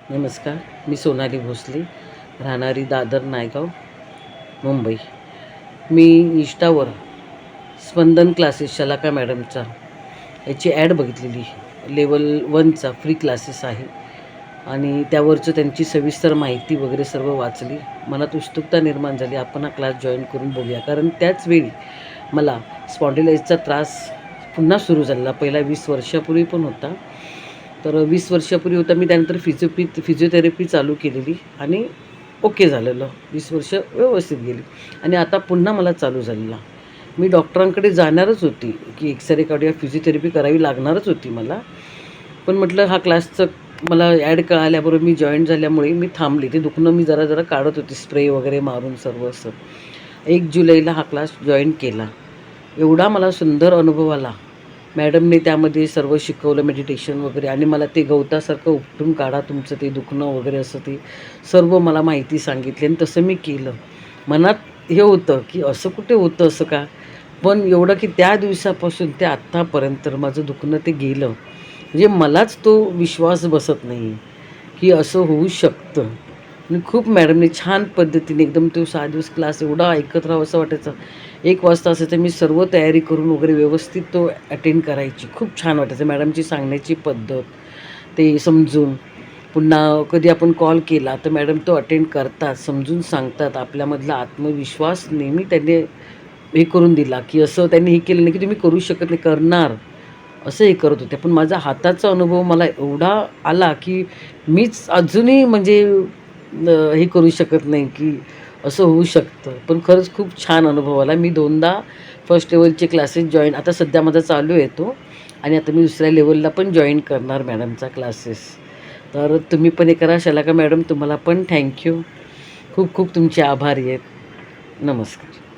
नमस्कार. मी सोनाली भोसले, राहणारी दादर नायगाव, मुंबई. मी इंस्टावर स्पंदन क्लासेस शलाका मॅडमचा याची ॲड बघितलेली. लेवल 1चा फ्री क्लासेस आहे आणि त्यावरचं त्यांची सविस्तर माहिती वगैरे सर्व वाचली. मनात उत्सुकता निर्माण झाली, आपण हा क्लास जॉईन करून बघूया. कारण त्याच वेळी मला स्पॉन्डिलाइटिसचा त्रास पुन्हा सुरू झालेला. पहिला 20 वर्षापूर्वी पण होता. तर 20 वर्षापूर्वी होता. मी त्यानंतर फिजिओथेरपी चालू केलेली आणि ओके झालेलं. 20 वर्ष व्यवस्थित गेली आणि आता पुन्हा मला चालू झालेला. मी डॉक्टरांकडे जाणारच होती, की एक्सरे काढूया, फिजिओथेरपी करावी लागणारच होती मला. पण म्हटलं हा क्लासचं मला ॲड कळाल्याबरोबर मी जॉईन झाल्यामुळे मी थांबले. ते दुखणं मी जरा जरा काढत होती, स्प्रे वगैरे मारून सर्व असं. 1 जुलैला हा क्लास जॉईन केला. एवढा मला सुंदर अनुभव आला. मॅडमने त्यामध्ये सर्व शिकवलं, मेडिटेशन वगैरे, आणि मला ते गवतासारखं उपटून काढा तुमचं ते दुखणं वगैरे, असं ते सर्व मला माहिती सांगितली आणि तसं मी केलं. मनात हे होतं की असं कुठे होतं, असं का? पण एवढं की त्या दिवसापासून ते आत्तापर्यंत माझं दुखणं ते गेलं. म्हणजे मलाच तो विश्वास बसत नाही की असं होऊ शकतं. आणि खूप मॅडमने छान पद्धतीने एकदम तो 6 दिवस क्लास एवढा ऐकत राहावं असं वाटायचं. 1 वाजता असायचं, मी सर्व तयारी करून वगैरे व्यवस्थित तो अटेंड करायची. खूप छान वाटायचं मॅडमची सांगण्याची पद्धत, ते समजून. पुन्हा कधी आपण कॉल केला तर मॅडम तो अटेंड करतात, समजून सांगतात. आपल्यामधला आत्मविश्वास नेहमी त्यांनी हे करून दिला, की असं त्यांनी हे केलं नाही की तुम्ही करू शकत नाही, करणार, असं हे करत होते. पण माझा हाताचा अनुभव मला एवढा आला की मीच अजूनही म्हणजे हे करू शकत नाही की असं होऊ शकतं. पण खरंच खूप छान अनुभव आला. मी 2दा फर्स्ट लेव्हलचे क्लासेस जॉईन, आता सध्या माझा चालू आहे तो, आणि आता मी दुसऱ्या लेव्हलला पण जॉईन करणार मॅडमचा क्लासेस. तर तुम्ही पण हे करा. शलाका मॅडम, तुम्हाला पण थँक्यू. खूप खूप तुमचे आभारी आहेत. नमस्कार.